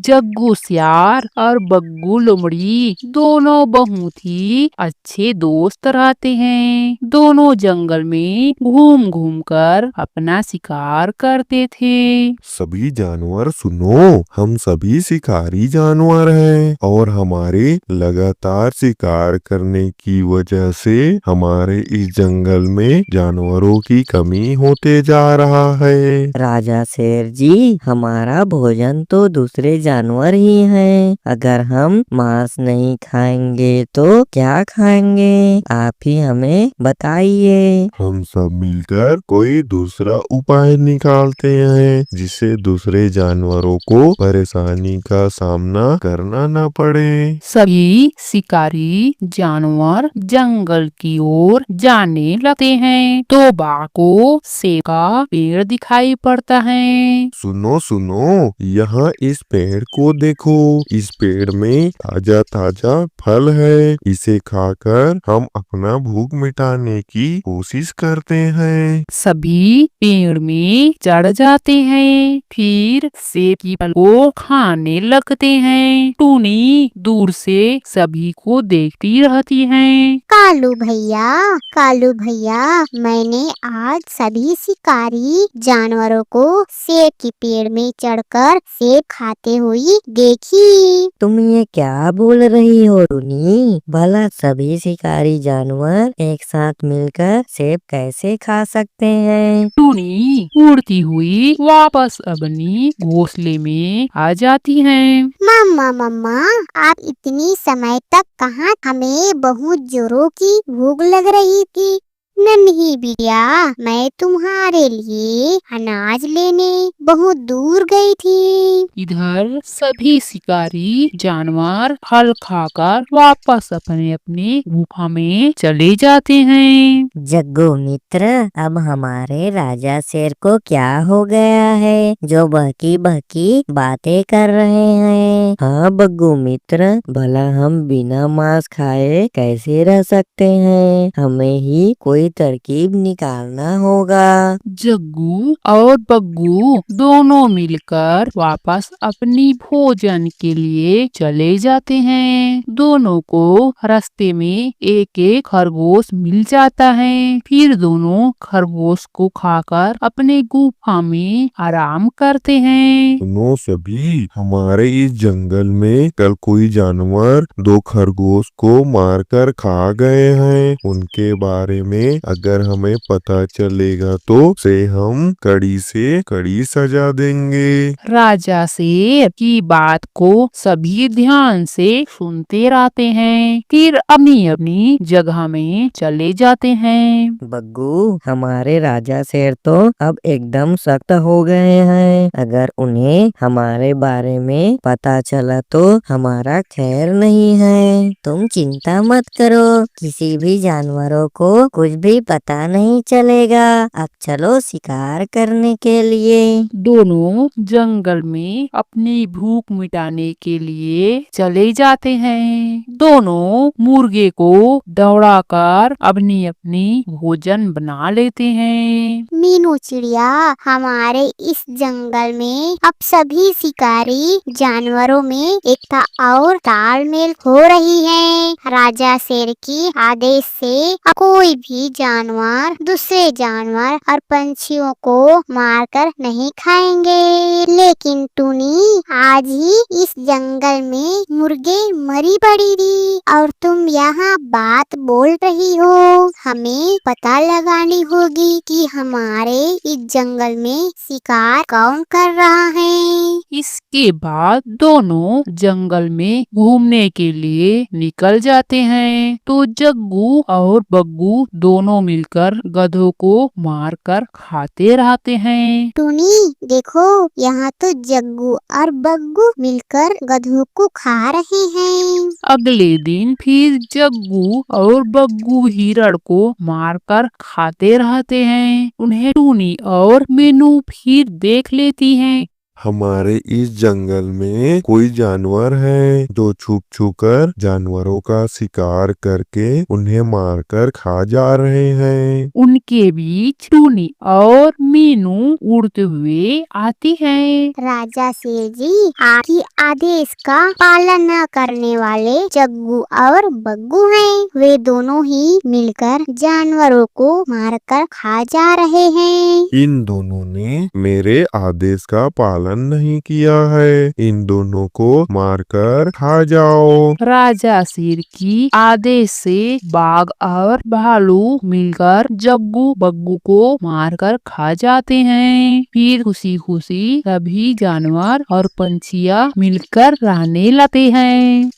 जग्गू सियार और बग्गू लोमड़ी दोनों बहुत ही अच्छे दोस्त रहते हैं। दोनों जंगल में घूम घूम कर अपना शिकार करते थे। सभी जानवर सुनो, हम सभी शिकारी जानवर हैं और हमारे लगातार शिकार करने की वजह से हमारे इस जंगल में जानवरों की कमी होते जा रहा है। राजा शेर जी, हमारा भोजन तो दूसरे जानवर ही हैं। अगर हम मांस नहीं खाएंगे तो क्या खाएंगे? आप ही हमें बताइए। हम सब मिलकर कोई दूसरा उपाय निकालते हैं जिससे दूसरे जानवरों को परेशानी का सामना करना न पड़े। सभी शिकारी जानवर जंगल की ओर जाने लगते हैं। तो बाघ को सेब का पेड़ दिखाई पड़ता है। सुनो सुनो, यहाँ इस पेड़ को देखो। इस पेड़ में ताजा ताजा फल है। इसे खाकर हम अपना भूख मिटाने की कोशिश करते हैं। सभी पेड़ में चढ़ जाते हैं, फिर सेब की फल को खाने लगते हैं। टूनी दूर से सभी को देखती रहती है। कालू भैया, मैंने आज सभी शिकारी जानवरों को सेब की पेड़ में चढ़कर सेब खाते हुए देखी। तुम ये क्या बोल रही हो टुनी? भला सभी शिकारी जानवर एक साथ मिलकर सेब कैसे खा सकते हैं? टूनी उड़ती हुई वापस अपनी घोंसले में आ जाती है। मम्मा, आप इतनी समय तक कहाँ? हमें बहुत जोरों की भूख लग रही थी। नन्ही बिटिया, मैं तुम्हारे लिए अनाज लेने बहुत दूर गई थी। इधर सभी शिकारी जानवर फल खाकर वापस अपने अपने गुफा में चले जाते हैं। जग्गू मित्र, अब हमारे राजा शेर को क्या हो गया है जो बहकी बहकी बातें कर रहे हैं? हाँ बग्गू मित्र, भला हम बिना मांस खाए कैसे रह सकते हैं? हमें ही कोई तरकीब निकालना होगा। जग्गू और बग्गू दोनों मिलकर वापस अपनी भोजन के लिए चले जाते हैं। दोनों को रास्ते में एक एक खरगोश मिल जाता है। फिर दोनों खरगोश को खाकर अपने गुफा में आराम करते हैं। सुनो सभी, हमारे इस जंगल में कल कोई जानवर 2 खरगोश को मारकर खा गए हैं। उनके बारे में अगर हमें पता चलेगा तो से हम कड़ी से कड़ी सजा देंगे। राजा शेर की बात को सभी ध्यान से सुनते रहते हैं, फिर अपनी अपनी जगह में चले जाते हैं। बग्गू, हमारे राजा शेर तो अब एकदम सख्त हो गए हैं। अगर उन्हें हमारे बारे में पता चला तो हमारा खैर नहीं है। तुम चिंता मत करो, किसी भी जानवरों को कुछ भी पता नहीं चलेगा। अब चलो शिकार करने के लिए। दोनों जंगल में अपनी भूख मिटाने के लिए चले जाते हैं। दोनों मुर्गे को दौड़ाकर अपनी अपनी भोजन बना लेते हैं। मीनू चिड़िया, हमारे इस जंगल में अब सभी शिकारी जानवरों में एकता और तालमेल हो रही है। राजा शेर की आदेश से अब कोई भी जानवर दूसरे जानवर और पंछियों को मारकर नहीं खाएंगे। लेकिन टूनी, आज ही इस जंगल में मुर्गे मरी पड़ी थी और तुम यहाँ बात बोल रही हो। हमें पता लगानी होगी कि हमारे इस जंगल में शिकार कौन कर रहा है। इसके बाद दोनों जंगल में घूमने के लिए निकल जाते हैं। तो जग्गू और बग्गू दोनों मिलकर गधों को मारकर खाते रहते हैं। टूनी देखो, यहाँ तो जग्गू और बग्गू मिलकर गधों को खा रहे हैं। अगले दिन फिर जग्गू और बग्गू हिरण को मारकर खाते रहते हैं। उन्हें टूनी और मीनू फिर देख लेती हैं। हमारे इस जंगल में कोई जानवर है जो छुप छुप कर जानवरों का शिकार करके उन्हें मारकर खा जा रहे हैं। उनके बीच टूनी और मीनू उड़ते हुए आती हैं। राजा शेर जी, आपकी आदेश का पालन न करने वाले जग्गू और बग्गू हैं। वे दोनों ही मिलकर जानवरों को मारकर खा जा रहे हैं। इन दोनों ने मेरे आदेश का पालन नहीं किया है। इन दोनों को मारकर खा जाओ। राजा शेर की आदेश से बाघ और भालू मिलकर जग्गू बग्गू को मारकर खा जाते हैं। फिर खुशी खुशी सभी जानवर और पंछियाँ मिलकर रहने लगते हैं।